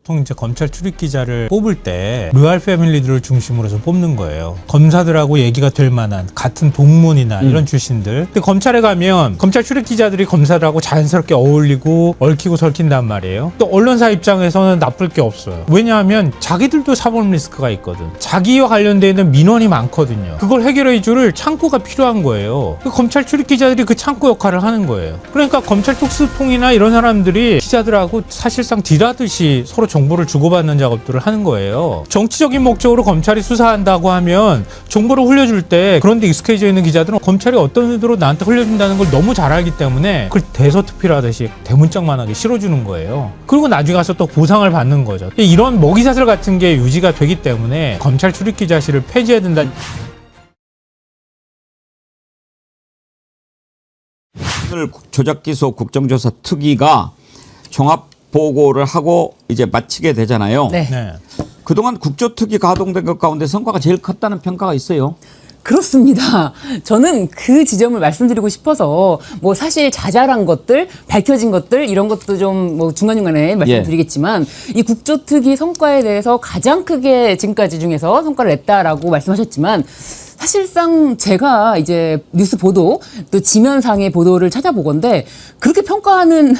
보통 이제 검찰 출입 기자를 뽑을 때 로얄 패밀리들을 중심으로 해서 뽑는 거예요. 검사들하고 얘기가 될 만한 같은 동문이나 이런 출신들. 근데 검찰에 가면 검찰 출입 기자들이 검사들하고 자연스럽게 어울리고 얽히고 설킨단 말이에요. 또 언론사 입장에서는 나쁠 게 없어요. 왜냐하면 자기들도 사법 리스크가 있거든. 자기와 관련되어 있는 민원이 많거든요. 그걸 해결해 줄 창구가 필요한 거예요. 검찰 출입 기자들이 그 창구 역할을 하는 거예요. 그러니까 검찰 특수통이나 이런 사람들이 기자들하고 사실상 딜하듯이 서로 정보를 주고받는 작업들을 하는 거예요. 정치적인 목적으로 검찰이 수사한다고 하면 정보를 흘려줄 때 그런데 익숙해져 있는 기자들은 검찰이 어떤 의도로 나한테 흘려준다는 걸 너무 잘 알기 때문에 그걸 대서특필하듯이 대문짝만하게 실어주는 거예요. 그리고 나중에 가서 또 보상을 받는 거죠. 이런 먹이사슬 같은 게 유지가 되기 때문에 검찰 출입기자실을 폐지해야 된다. 오늘 조작기소 국정조사 특위가 종합보고를 하고 이제 마치게 되잖아요. 네. 네. 그동안 국조특위 가동된 것 가운데 성과가 제일 컸다는 평가가 있어요. 그렇습니다. 저는 그 지점을 말씀드리고 싶어서 뭐 사실 자잘한 것들, 밝혀진 것들 이런 것도 좀 뭐 중간중간에 말씀드리겠지만 이 국조특위 성과에 대해서 가장 크게 지금까지 중에서 성과를 냈다라고 말씀하셨지만 사실상 제가 이제 뉴스 보도 또 지면상의 보도를 찾아보건데 그렇게 평가하는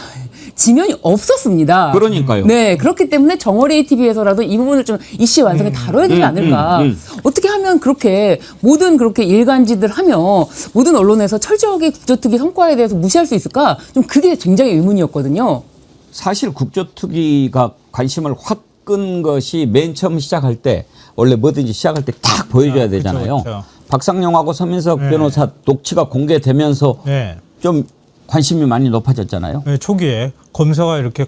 지면이 없었습니다. 그러니까요. 네, 그렇기 때문에 정어레이 TV에서라도 이 부분을 좀 이슈 완성에 다뤄야 되지 않을까. 어떻게 하면 그렇게 모든 그렇게 일간지들 하며 모든 언론에서 철저하게 국조특위 성과에 대해서 무시할 수 있을까? 좀 그게 굉장히 의문이었거든요. 사실 국조특위가 관심을 확 끈 것이 맨 처음 시작할 때 원래 뭐든지 시작할 때 딱 보여줘야 되잖아요. 그렇죠. 박상용하고 서민석 변호사 녹취가 공개되면서 좀 관심이 많이 높아졌잖아요. 네, 초기에 검사가 이렇게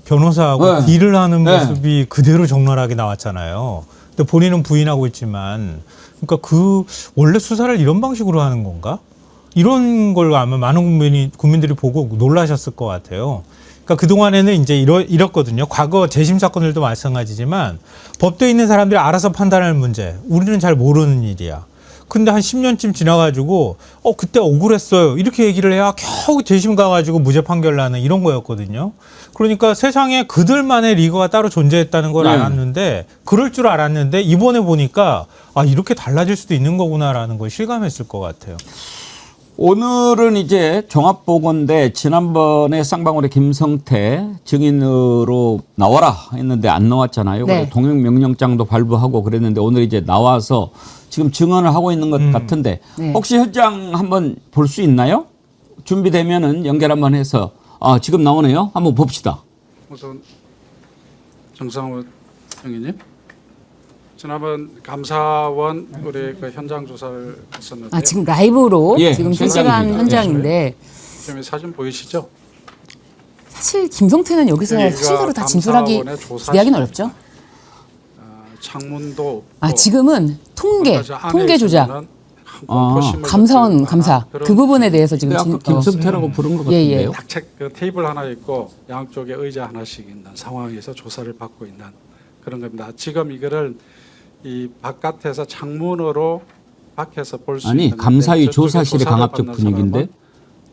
변호사하고 네. 딜을 하는 네. 모습이 그대로 적나라하게 나왔잖아요. 근데 본인은 부인하고 있지만, 그러니까 그 원래 수사를 이런 방식으로 하는 건가? 이런 걸 아마 많은 국민들이 보고 놀라셨을 것 같아요. 그러니까 그동안에는 이제 이렇거든요. 과거 재심 사건들도 마찬가지지만 법대에 있는 사람들이 알아서 판단할 문제. 우리는 잘 모르는 일이야. 근데 한 10년쯤 지나가지고 그때 억울했어요. 이렇게 얘기를 해야 겨우 재심 가가지고 무죄 판결 나는 이런 거였거든요. 그러니까 세상에 그들만의 리그가 따로 존재했다는 걸 알았는데 그럴 줄 알았는데 이번에 보니까 이렇게 달라질 수도 있는 거구나라는 걸 실감했을 것 같아요. 오늘은 이제 종합보고인데 지난번에 쌍방울의 김성태 증인으로 나와라 했는데 안 나왔잖아요. 네. 동행명령장도 발부하고 그랬는데 오늘 이제 나와서 지금 증언을 하고 있는 것 같은데 네. 혹시 현장 한번 볼 수 있나요? 준비되면은 연결 한번 해서 지금 나오네요. 한번 봅시다. 우선 정상훈 형님, 지난번 감사원 우리 그 현장 조사를 했었는데 지금 라이브로 예, 지금 실시간 현장입니다. 현장인데 지금 사진 보이시죠? 사실 김성태는 여기서 여기가 사실대로 다 진술하기 감사원의 조사 기대하기는 어렵죠. 창문도 없고 지금은 통계 조작. 감사원 감사원 감사 그 부분에 대해서 지금 아까 김성태라고 부른 것 예, 예. 같은데요. 그 테이블 하나 있고 양쪽에 의자 하나씩 있는 상황에서 조사를 받고 있는 그런 겁니다. 지금 이거를 이 바깥에서 창문으로 밖에서 볼 수 있는 아니 감사위 조사실의 강압적 분위기인데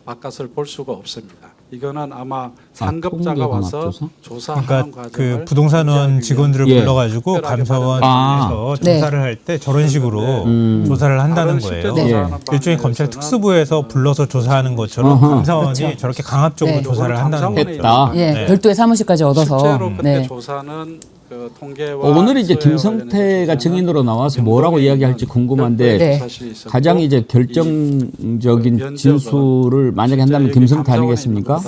바깥을 볼 수가 없습니다. 이거는 아마 상급자가 와서 조사? 조사하는 그러니까 과정을 그 부동산원 직원들을 예. 불러가지고 특별하게 감사원에서 네. 조사를 할 때 저런 식으로 조사를 한다는 다른 실제 거예요. 조사하는 일종의 방법에서는 검찰 특수부에서 불러서 조사하는 것처럼 감사원이 그렇죠. 저렇게 강압적으로 네. 조사를 한다는 거죠. 했다. 예, 네. 별도의 사무실까지 얻어서 실제로 그때 네. 조사는 그 통계와 오늘 이제 수혜와 김성태가 관련해서 증인으로 나와서 연동이 뭐라고 있는 이야기할지 궁금한데 네. 사실이 있었고 가장 이제 결정적인 진술을 만약에 한다면 김성태 아니겠습니까?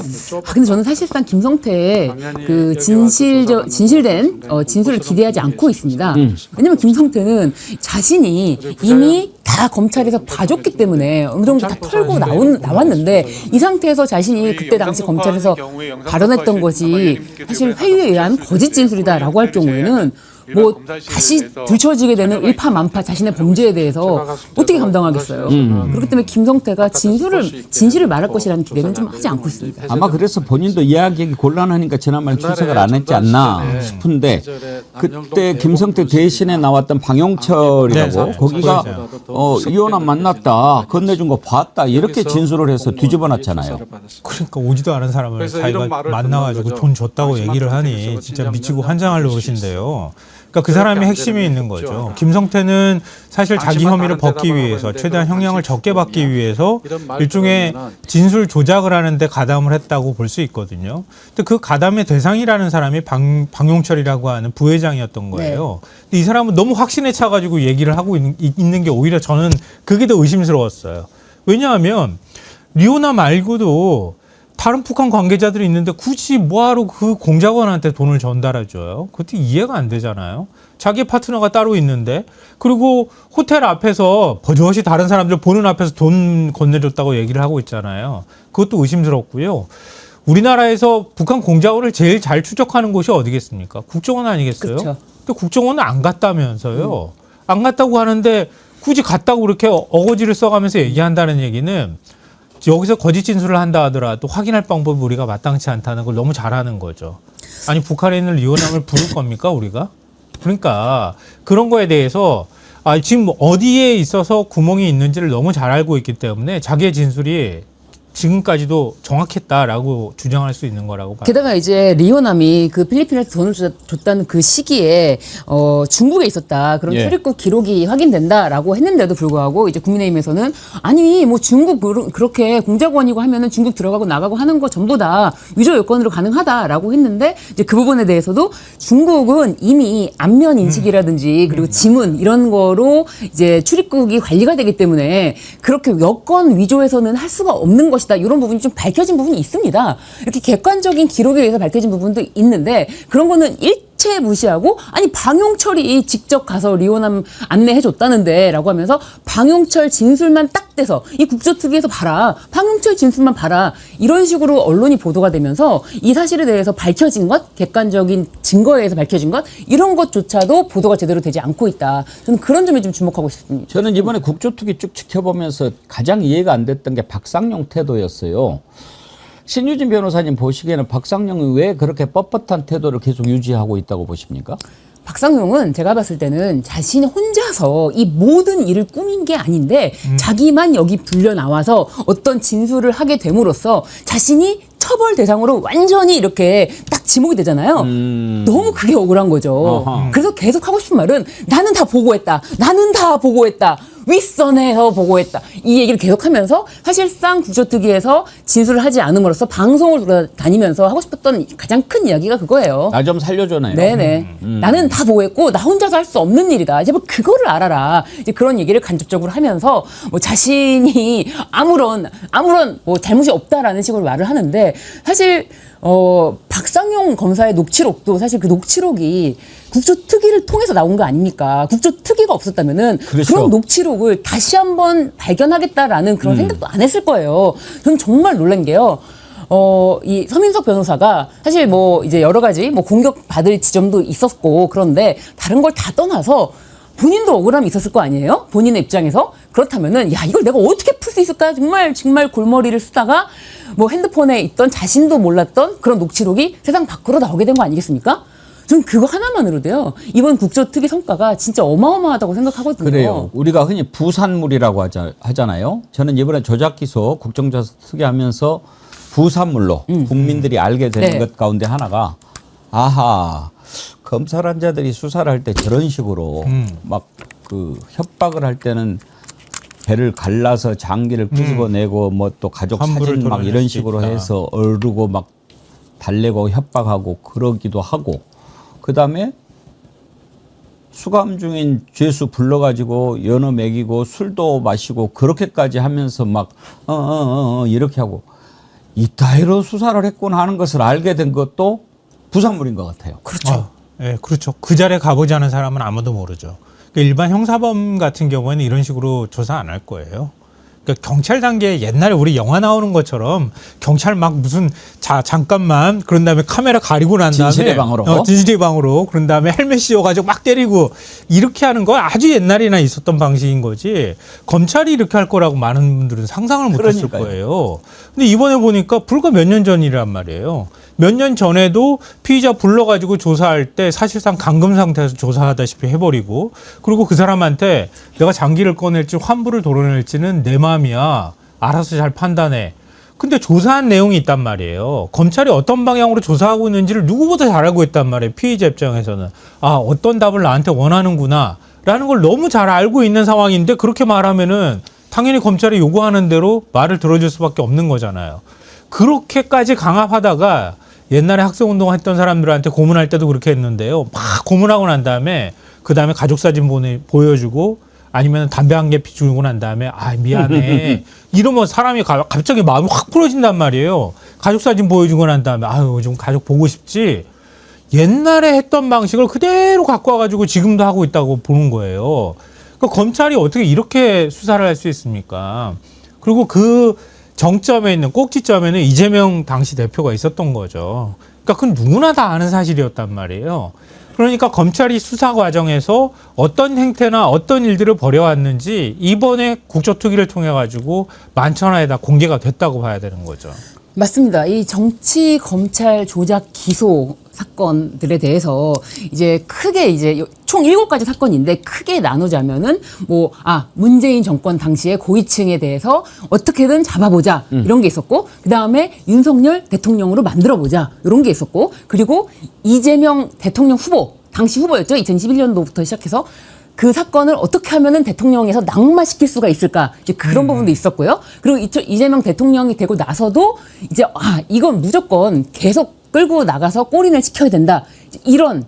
근데 저는 사실상 김성태의 당연히 그 여기 진실된 와서 진술을 기대하지 않고 있습니다. 음. 왜냐하면 김성태는 자신이 이미 다 검찰에서 봐줬기 때문에 어느 정도 다 털고 나왔는데 이 상태에서 자신이 그때 당시 검찰에서 발언했던 것이 사실 회유에 의한 거짓 진술이다라고 할 경우에는 뭐 다시 들춰지게 되는 일파만파 자신의 범죄에 대해서 어떻게 감당하겠어요. 그렇기 때문에 김성태가 진실을 말할 것이라는 기대는 좀 하지 않고 있습니다. 아마 그래서 본인도 이야기하기 곤란하니까 지난번에 출석을 안 했지 않나 싶은데 그때 김성태 대신에 나왔던 방용철이라고 네, 거기가 보이죠. 이혼한 만났다 건네준 거 봤다 이렇게 진술을 해서 뒤집어놨잖아요. 그러니까 오지도 않은 사람을 그래서 자기가 이런 말을 만나가지고 듣는 돈 거죠. 줬다고 당신만 얘기를 하니 선택해서 진짜 진짜 미치고 몇 환장하려고 년을 할수 그러신데요. 그러니까 그 그렇게 사람의 안 핵심이 되는 있는 게 거죠. 없죠. 김성태는 사실 자기 당신만 혐의를 다른 벗기 대답을 위해서 하고 최대한 있는데 형량을 당신 적게 받기 주권이야. 위해서 이런 말 일종의 들으면은 진술 조작을 하는데 가담을 했다고 볼 수 있거든요. 근데 그 가담의 대상이라는 사람이 방용철이라고 하는 부회장이었던 거예요. 근데 이 사람은 너무 확신에 차가지고 얘기를 하고 있는 게 오히려 저는 그게 더 의심스러웠어요. 왜냐하면 리오나 말고도 다른 북한 관계자들이 있는데 굳이 뭐하러 그 공작원한테 돈을 전달해줘요? 그것도 이해가 안 되잖아요. 자기 파트너가 따로 있는데 그리고 호텔 앞에서 버젓이 다른 사람들 보는 앞에서 돈 건네줬다고 얘기를 하고 있잖아요. 그것도 의심스럽고요. 우리나라에서 북한 공작원을 제일 잘 추적하는 곳이 어디겠습니까? 국정원 아니겠어요? 그렇죠. 근데 국정원은 안 갔다면서요. 안 갔다고 하는데 굳이 갔다고 그렇게 어거지를 써가면서 얘기한다는 얘기는 여기서 거짓 진술을 한다 하더라도 확인할 방법이 우리가 마땅치 않다는 걸 너무 잘하는 거죠. 아니 북한에 있는 리오남을 부를 겁니까 우리가? 그러니까 그런 거에 대해서 지금 어디에 있어서 구멍이 있는지를 너무 잘 알고 있기 때문에 자기의 진술이 지금까지도 정확했다라고 주장할 수 있는 거라고 봐요. 게다가 이제 리오남이 그 필리핀에서 돈을 줬다는 그 시기에 중국에 있었다 그런 예. 출입국 기록이 확인된다라고 했는데도 불구하고 이제 국민의힘에서는 아니 뭐 중국 그렇게 공작원이고 하면은 중국 들어가고 나가고 하는 거 전부 다 위조 요건으로 가능하다라고 했는데 이제 그 부분에 대해서도 중국은 이미 안면 인식이라든지 그리고 지문 이런 거로 이제 출입국이 관리가 되기 때문에 그렇게 여권 위조해서는 할 수가 없는 것이다. 이런 부분이 좀 밝혀진 부분이 있습니다. 이렇게 객관적인 기록에 의해서 밝혀진 부분도 있는데 그런 거는 일체 무시하고 아니 방용철이 직접 가서 리오남 안내해줬다는데 라고 하면서 방용철 진술만 딱 떼서 이 국조특위에서 봐라. 방용철 진술만 봐라. 이런 식으로 언론이 보도가 되면서 이 사실에 대해서 밝혀진 것, 객관적인 증거에 의해서 밝혀진 것 이런 것조차도 보도가 제대로 되지 않고 있다. 저는 그런 점에 좀 주목하고 싶습니다. 저는 이번에 국조특위 쭉 지켜보면서 가장 이해가 안 됐던 게 박상용 태도였어요. 신유진 변호사님 보시기에는 박상용이 왜 그렇게 뻣뻣한 태도를 계속 유지하고 있다고 보십니까? 박상용은 제가 봤을 때는 자신이 혼자서 이 모든 일을 꾸민 게 아닌데 자기만 여기 불려 나와서 어떤 진술을 하게 됨으로써 자신이 처벌 대상으로 완전히 이렇게 딱 지목이 되잖아요. 너무 그게 억울한 거죠. 그래서 계속 하고 싶은 말은 나는 다 보고했다. 나는 다 보고했다. 윗선에서 보고했다. 이 얘기를 계속하면서 사실상 국조특위에서 진술을 하지 않음으로써 방송을 돌아다니면서 하고 싶었던 가장 큰 이야기가 그거예요. 나 좀 살려줘네요. 네네. 나는 다 보고했고 나 혼자서 할 수 없는 일이다. 제발 그거를 알아라. 이제 그런 얘기를 간접적으로 하면서 뭐 자신이 아무런 뭐 잘못이 없다라는 식으로 말을 하는데 사실 박상용 검사의 녹취록도 사실 그 녹취록이 국조특위를 통해서 나온 거 아닙니까? 국조특위가 없었다면은 그렇죠. 그런 녹취록을 다시 한번 발견하겠다라는 그런 생각도 안 했을 거예요. 저는 정말 놀란 게요. 이 서민석 변호사가 사실 뭐 이제 여러 가지 뭐 공격받을 지점도 있었고 그런데 다른 걸 다 떠나서 본인도 억울함이 있었을 거 아니에요? 본인의 입장에서. 그렇다면은 야 이걸 내가 어떻게 풀 수 있을까? 정말 골머리를 쓰다가 뭐 핸드폰에 있던 자신도 몰랐던 그런 녹취록이 세상 밖으로 나오게 된 거 아니겠습니까? 저는 그거 하나만으로도요. 이번 국조특위 성과가 진짜 어마어마하다고 생각하거든요. 그래요. 우리가 흔히 부산물이라고 하잖아요. 저는 이번에 조작기소 국정조사 특위하면서 부산물로 국민들이 알게 되는 네. 것 가운데 하나가 아하 검찰한자들이 수사를 할 때 저런 식으로 막 그 협박을 할 때는 배를 갈라서 장기를 끄집어내고 뭐 또 가족 환부를 사진 막 드러낼 이런 수 식으로 있다. 해서 어르고 막 달래고 협박하고 그러기도 하고 그다음에 수감 중인 죄수 불러가지고 연어 먹이고 술도 마시고 그렇게까지 하면서 막 이렇게 하고 이따위로 수사를 했구나 하는 것을 알게 된 것도 부산물인 것 같아요. 그렇죠. 네, 그렇죠. 그 자리에 가보지 않은 사람은 아무도 모르죠. 그러니까 일반 형사범 같은 경우에는 이런 식으로 조사 안 할 거예요. 그러니까 경찰 단계에 옛날에 우리 영화 나오는 것처럼 경찰 막 무슨 잠깐만 그런 다음에 카메라 가리고 난 다음에 진실의 방으로. 진실의 방으로 그런 다음에 헬멧 씌워가지고 막 때리고 이렇게 하는 건 아주 옛날이나 있었던 방식인 거지 검찰이 이렇게 할 거라고 많은 분들은 상상을 못했을 그러니까요. 거예요. 근데 이번에 보니까 불과 몇 년 전이란 말이에요. 몇 년 전에도 피의자 불러가지고 조사할 때 사실상 감금 상태에서 조사하다시피 해버리고 그리고 그 사람한테 내가 장기를 꺼낼지 환부를 도려낼지는 내 마음이야. 알아서 잘 판단해. 근데 조사한 내용이 있단 말이에요. 검찰이 어떤 방향으로 조사하고 있는지를 누구보다 잘 알고 있단 말이에요. 피의자 입장에서는. 아, 어떤 답을 나한테 원하는구나. 라는 걸 너무 잘 알고 있는 상황인데 그렇게 말하면은 당연히 검찰이 요구하는 대로 말을 들어줄 수밖에 없는 거잖아요. 그렇게까지 강압하다가 옛날에 학생운동 했던 사람들한테 고문할 때도 그렇게 했는데요. 막 고문하고 난 다음에 그 다음에 가족사진 보여주고 아니면 담배 한 개 피우고 난 다음에 아 미안해 이러면 사람이 갑자기 마음이 확 풀어진단 말이에요. 가족사진 보여주고 난 다음에 아유 좀 가족 보고 싶지. 옛날에 했던 방식을 그대로 갖고 와가지고 지금도 하고 있다고 보는 거예요. 그러니까 검찰이 어떻게 이렇게 수사를 할 수 있습니까? 그리고 그 정점에 있는 꼭지점에는 이재명 당시 대표가 있었던 거죠. 그러니까 그건 누구나 다 아는 사실이었단 말이에요. 그러니까 검찰이 수사 과정에서 어떤 행태나 어떤 일들을 벌여왔는지 이번에 국조특위를 통해 가지고 만천하에 다 공개가 됐다고 봐야 되는 거죠. 맞습니다. 이 정치 검찰 조작 기소 사건들에 대해서 이제 크게 이제 총 7가지 사건인데 크게 나누자면은 문재인 정권 당시에 고위층에 대해서 어떻게든 잡아보자 이런 게 있었고 그다음에 윤석열 대통령으로 만들어보자 이런 게 있었고 그리고 이재명 대통령 후보 당시 후보였죠. 2021년도부터 시작해서 그 사건을 어떻게 하면은 대통령에서 낙마시킬 수가 있을까 이제 그런 부분도 있었고요. 그리고 이재명 대통령이 되고 나서도 이제 이건 무조건 계속 끌고 나가서 꼬리를 시켜야 된다. 이런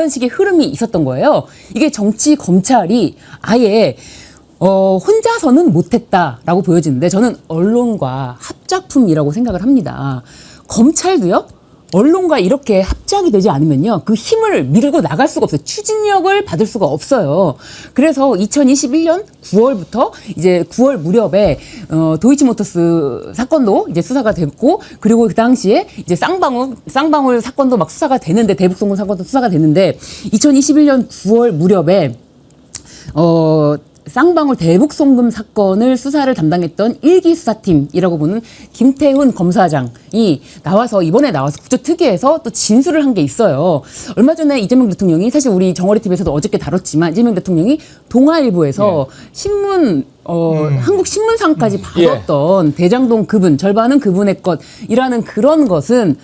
식의 흐름이 있었던 거예요. 이게 정치 검찰이 아예 혼자서는 못했다라고 보여지는데 저는 언론과 합작품이라고 생각을 합니다. 검찰도요. 언론과 이렇게 합작이 되지 않으면요. 그 힘을 밀고 나갈 수가 없어요. 추진력을 받을 수가 없어요. 그래서 2021년 9월부터 이제 9월 무렵에 도이치모터스 사건도 이제 수사가 됐고 그리고 그 당시에 이제 쌍방울 사건도 막 수사가 되는데 대북송금 사건도 수사가 됐는데 2021년 9월 무렵에 쌍방울 대북송금 사건을 수사를 담당했던 1기 수사팀이라고 보는 김태훈 검사장이 이번에 나와서 국조특위에서 또 진술을 한 게 있어요. 얼마 전에 이재명 대통령이 사실 우리 정어리 TV에서도 어저께 다뤘지만 이재명 대통령이 동아일보에서 신문 한국 신문상까지 받았던 대장동 그분 절반은 그분의 것이라는 그런 것은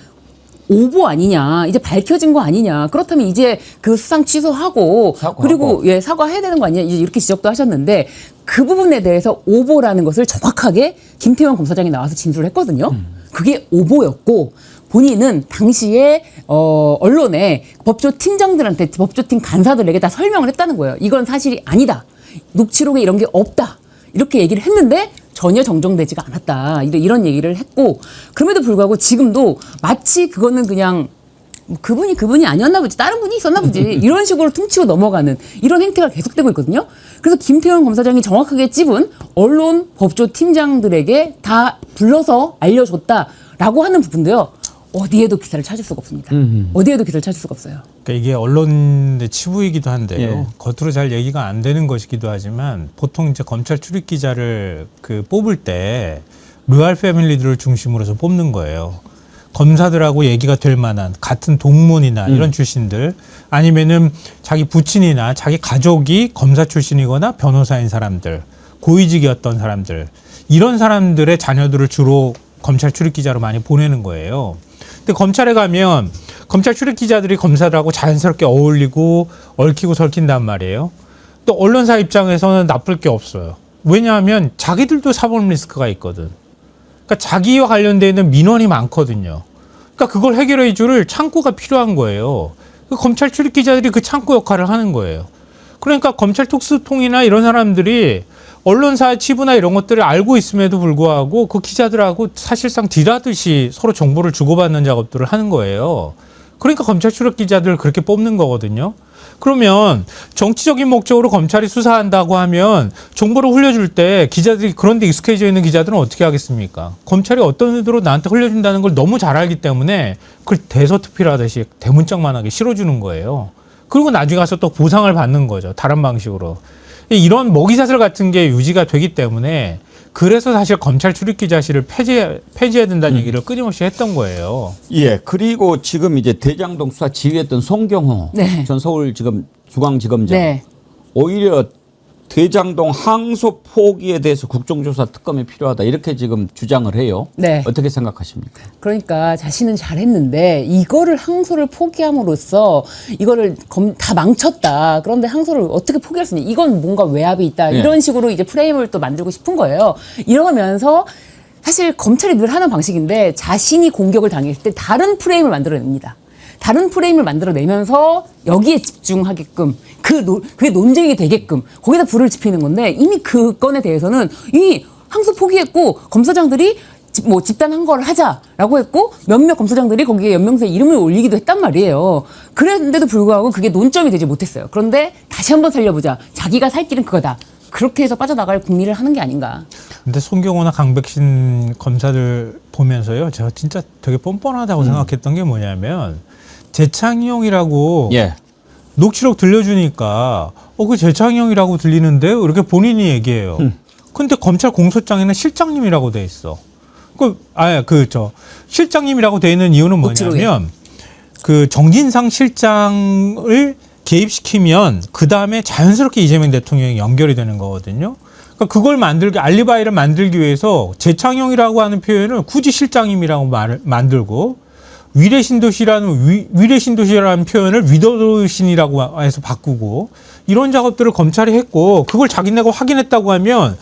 오보 아니냐, 이제 밝혀진 거 아니냐. 그렇다면 이제 그 수상 취소하고 그리고 사과해야 되는 거 아니냐. 이제 이렇게 지적도 하셨는데 그 부분에 대해서 오보라는 것을 정확하게 김태현 검사장이 나와서 진술을 했거든요. 그게 오보였고 본인은 당시에 언론에 법조팀장들한테 법조팀 간사들에게 다 설명을 했다는 거예요. 이건 사실이 아니다. 녹취록에 이런 게 없다. 이렇게 얘기를 했는데 전혀 정정되지가 않았다. 이런 얘기를 했고 그럼에도 불구하고 지금도 마치 그거는 그냥 그분이 아니었나 보지 다른 분이 있었나 보지 이런 식으로 퉁치고 넘어가는 이런 행태가 계속되고 있거든요. 그래서 김태현 검사장이 정확하게 찝은 언론 법조팀장들에게 다 불러서 알려줬다라고 하는 부분도요. 어디에도 기사를 찾을 수가 없습니다. 어디에도 기사를 찾을 수가 없어요. 그러니까 이게 언론의 치부이기도 한데요. 예. 겉으로 잘 얘기가 안 되는 것이기도 하지만 보통 이제 검찰 출입 기자를 뽑을 때 루알 패밀리들을 중심으로 해서 뽑는 거예요. 검사들하고 얘기가 될 만한 같은 동문이나 이런 출신들 아니면은 자기 부친이나 자기 가족이 검사 출신이거나 변호사인 사람들, 고위직이었던 사람들 이런 사람들의 자녀들을 주로 검찰 출입 기자로 많이 보내는 거예요. 근데 검찰에 가면 검찰 출입 기자들이 검사들하고 자연스럽게 어울리고 얽히고 설킨단 말이에요. 또 언론사 입장에서는 나쁠 게 없어요. 왜냐하면 자기들도 사법 리스크가 있거든. 그러니까 자기와 관련되어 있는 민원이 많거든요. 그러니까 그걸 해결해 줄 창구가 필요한 거예요. 검찰 출입 기자들이 그 창구 역할을 하는 거예요. 그러니까 검찰 특수통이나 이런 사람들이 언론사 치부나 이런 것들을 알고 있음에도 불구하고 그 기자들하고 사실상 딜하듯이 서로 정보를 주고받는 작업들을 하는 거예요. 그러니까 검찰 출입 기자들을 그렇게 뽑는 거거든요. 그러면 정치적인 목적으로 검찰이 수사한다고 하면 정보를 흘려줄 때 기자들이 그런 데 익숙해져 있는 기자들은 어떻게 하겠습니까? 검찰이 어떤 의도로 나한테 흘려준다는 걸 너무 잘 알기 때문에 그걸 대서특필하듯이 대문짝만하게 실어주는 거예요. 그리고 나중에 가서 또 보상을 받는 거죠. 다른 방식으로. 이런 먹이사슬 같은 게 유지가 되기 때문에 그래서 사실 검찰 출입기자실을 폐지해야 된다는 얘기를 끊임없이 했던 거예요. 예. 그리고 지금 이제 대장동 수사 지휘했던 송경호 네. 전 서울지검 중앙지검장 네. 오히려 대장동 항소 포기에 대해서 국정조사 특검이 필요하다 이렇게 지금 주장을 해요. 네. 어떻게 생각하십니까? 그러니까 자신은 잘했는데 이거를 항소를 포기함으로써 이거를 다 망쳤다. 그런데 항소를 어떻게 포기할 수 있냐? 이건 뭔가 외압이 있다. 네. 이런 식으로 이제 프레임을 또 만들고 싶은 거예요. 이러면서 사실 검찰이 늘 하는 방식인데 자신이 공격을 당했을 때 다른 프레임을 만들어냅니다. 다른 프레임을 만들어내면서 여기에 집중하게끔 그게 논쟁이 되게끔 거기다 불을 지피는 건데 이미 그 건에 대해서는 이미 항소 포기했고 검사장들이 집단 항거를 하자라고 했고 몇몇 검사장들이 거기에 연명서에 이름을 올리기도 했단 말이에요. 그랬는데도 불구하고 그게 논점이 되지 못했어요. 그런데 다시 한번 살려보자. 자기가 살 길은 그거다. 그렇게 해서 빠져나갈 궁리를 하는 게 아닌가. 근데 송경호나 강백신 검사들 보면서요, 제가 진짜 되게 뻔뻔하다고 생각했던 게 뭐냐면 재창용이라고 예. 녹취록 들려주니까 그 재창용이라고 들리는데요, 이렇게 본인이 얘기해요. 근데 검찰 공소장에는 실장님이라고 돼 있어. 실장님이라고 돼 있는 이유는 뭐냐면 그 정진상 실장을 개입시키면 그 다음에 자연스럽게 이재명 대통령이 연결이 되는 거거든요. 그러니까 그걸 알리바이를 만들기 위해서 재창용이라고 하는 표현을 굳이 실장님이라고 만들고 위례신도시라는 표현을 위도신이라고 해서 바꾸고 이런 작업들을 검찰이 했고 그걸 자기네가 확인했다고 하면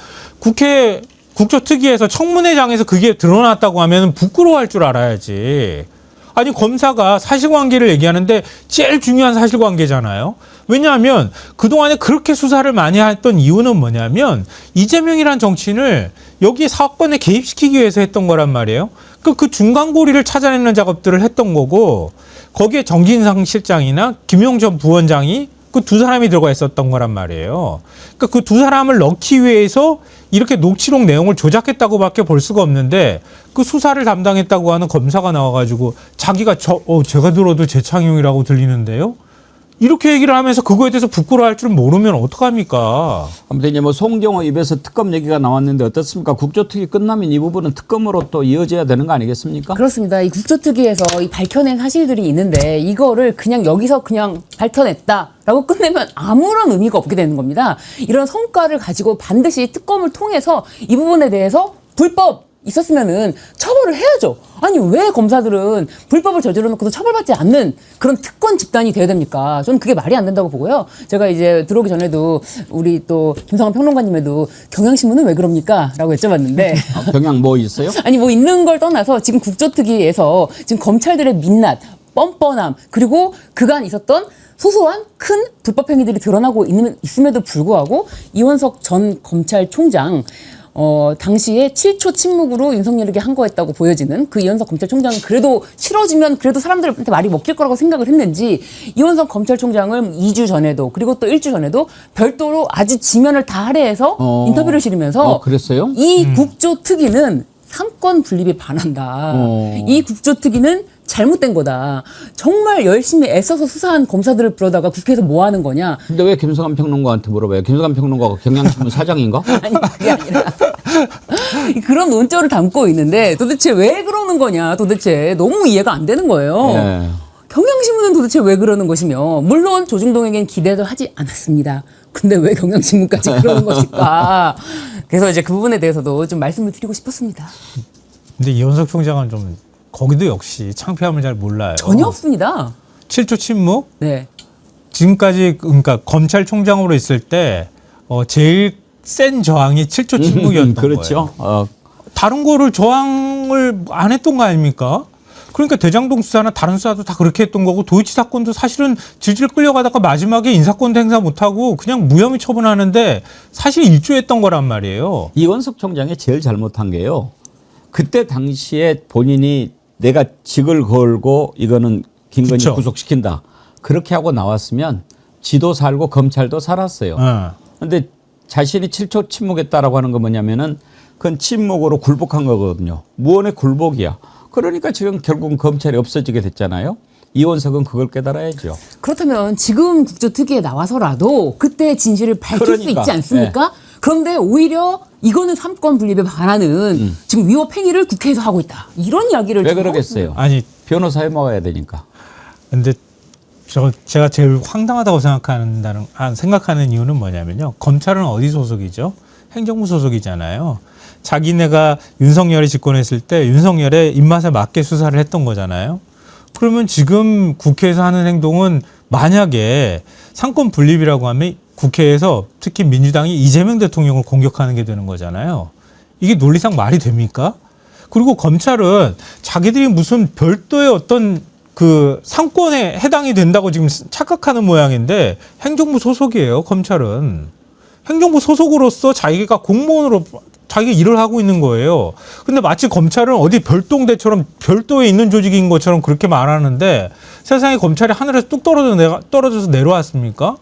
국조특위에서 청문회장에서 그게 드러났다고 하면 부끄러워할 줄 알아야지. 아니 검사가 사실관계를 얘기하는데 제일 중요한 사실관계잖아요. 왜냐하면 그동안에 그렇게 수사를 많이 했던 이유는 뭐냐면 이재명이란 정치인을 여기 사건에 개입시키기 위해서 했던 거란 말이에요. 그 중간고리를 찾아내는 작업들을 했던 거고 거기에 정진상 실장이나 김용전 부원장이 그 두 사람이 들어가 있었던 거란 말이에요. 그러니까 그 두 사람을 넣기 위해서 이렇게 녹취록 내용을 조작했다고밖에 볼 수가 없는데 그 수사를 담당했다고 하는 검사가 나와가지고 자기가 제가 들어도 재창용이라고 들리는데요. 이렇게 얘기를 하면서 그거에 대해서 부끄러워할 줄 모르면 어떡합니까? 아무튼 이제 뭐 송경호 입에서 특검 얘기가 나왔는데 어떻습니까? 국조특위 끝나면 이 부분은 특검으로 또 이어져야 되는 거 아니겠습니까? 그렇습니다. 이 국조특위에서 이 밝혀낸 사실들이 있는데 이거를 그냥 여기서 그냥 밝혀냈다라고 끝내면 아무런 의미가 없게 되는 겁니다. 이런 성과를 가지고 반드시 특검을 통해서 이 부분에 대해서 불법 있었으면은 처벌을 해야죠. 아니 왜 검사들은 불법을 저질러 놓고도 처벌받지 않는 그런 특권 집단이 돼야 됩니까? 저는 그게 말이 안 된다고 보고요. 제가 이제 들어오기 전에도 우리 또 김성환 평론가님에도 경향신문은 왜 그럽니까? 라고 여쭤봤는데 경향 뭐 있어요? 아니 뭐 있는 걸 떠나서 지금 국조특위에서 지금 검찰들의 민낯, 뻔뻔함 그리고 그간 있었던 소소한 큰 불법 행위들이 드러나고 있음에도 불구하고 이원석 전 검찰총장 당시에 7초 침묵으로 윤석열에게 항거했다고 보여지는 그 이원석 검찰총장은 그래도 싫어지면 그래도 사람들한테 말이 먹힐 거라고 생각을 했는지 이원석 검찰총장을 2주 전에도 그리고 또 1주 전에도 별도로 아주 지면을 다 할애해서 인터뷰를 실으면서 그랬어요? 이 국조특위는 삼권 분립에 반한다. 이 국조특위는 잘못된 거다. 정말 열심히 애써서 수사한 검사들을 부르다가 국회에서 뭐 하는 거냐. 근데 왜 김성환 평론가한테 물어봐요? 김성환 평론가가 경향신문 사장인가? 아니 그게 아니라 그런 논조를 담고 있는데 도대체 왜 그러는 거냐. 도대체 너무 이해가 안 되는 거예요. 예. 경향신문은 도대체 왜 그러는 것이며 물론 조중동에겐 기대도 하지 않았습니다. 근데 왜 경향신문까지 그러는 것일까. 그래서 이제 그 부분에 대해서도 좀 말씀을 드리고 싶었습니다. 근데 이원석 총장은 좀 거기도 역시 창피함을 잘 몰라요. 전혀 없습니다. 7초 침묵? 네. 지금까지 그러니까 검찰총장으로 있을 때 제일 센 저항이 7초 침묵이었던 그렇죠. 거예요. 다른 거를 저항을 안 했던 거 아닙니까? 그러니까 대장동 수사나 다른 수사도 다 그렇게 했던 거고 도이치 사건도 사실은 질질 끌려가다가 마지막에 인사권도 행사 못하고 그냥 무혐의 처분하는데 사실 일조했던 거란 말이에요. 이원석 총장이 제일 잘못한 게요. 그때 당시에 본인이 내가 직을 걸고 이거는 김건희 그쵸. 구속시킨다. 그렇게 하고 나왔으면 지도 살고 검찰도 살았어요. 그런데 자신이 7초 침묵했다라고 하는 건 뭐냐면은 그건 침묵으로 굴복한 거거든요. 무언의 굴복이야. 그러니까 지금 결국은 검찰이 없어지게 됐잖아요. 이원석은 그걸 깨달아야죠. 그렇다면 지금 국조특위에 나와서라도 그때 진실을 밝힐 수 그러니까, 있지 않습니까? 그런데 오히려 이거는 삼권 분립에 반하는 지금 위법 행위를 국회에서 하고 있다. 이런 이야기를 왜 좀 그러겠어요? 아니 변호사에 먹어야 되니까. 근데 제가 제일 황당하다고 생각하는 이유는 뭐냐면요. 검찰은 어디 소속이죠? 행정부 소속이잖아요. 자기네가 윤석열이 집권했을 때 윤석열의 입맛에 맞게 수사를 했던 거잖아요. 그러면 지금 국회에서 하는 행동은 만약에 상권 분립이라고 하면 국회에서 특히 민주당이 이재명 대통령을 공격하는 게 되는 거잖아요. 이게 논리상 말이 됩니까? 그리고 검찰은 자기들이 무슨 별도의 어떤 그 상권에 해당이 된다고 지금 착각하는 모양인데 행정부 소속이에요, 검찰은. 행정부 소속으로서 자기가 공무원으로 자기가 일을 하고 있는 거예요. 근데 마치 검찰은 어디 별동대처럼 별도에 있는 조직인 것처럼 그렇게 말하는데 세상에 검찰이 하늘에서 뚝 떨어져서 내려왔습니까?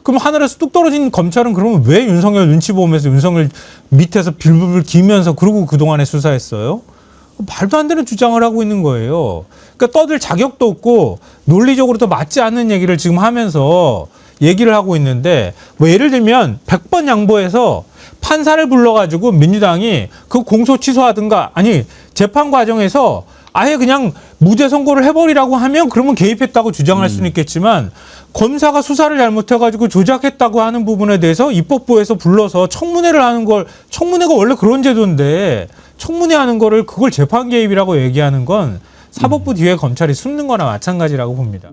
그럼 하늘에서 뚝 떨어진 검찰은 그러면 왜 윤석열 눈치 보면서 윤석열 밑에서 빌빌 기면서 그러고 그동안에 수사했어요? 말도 안 되는 주장을 하고 있는 거예요. 그러니까 떠들 자격도 없고 논리적으로도 맞지 않는 얘기를 지금 하면서 얘기를 하고 있는데 뭐 예를 들면 100번 양보해서 판사를 불러가지고 민주당이 그 공소 취소하든가 아니 재판 과정에서 아예 그냥 무죄 선고를 해버리라고 하면 그러면 개입했다고 주장할 수는 있겠지만 검사가 수사를 잘못해가지고 조작했다고 하는 부분에 대해서 입법부에서 불러서 청문회를 하는 걸 청문회가 원래 그런 제도인데 청문회 하는 거를 그걸 재판 개입이라고 얘기하는 건 사법부 뒤에 검찰이 숨는 거나 마찬가지라고 봅니다.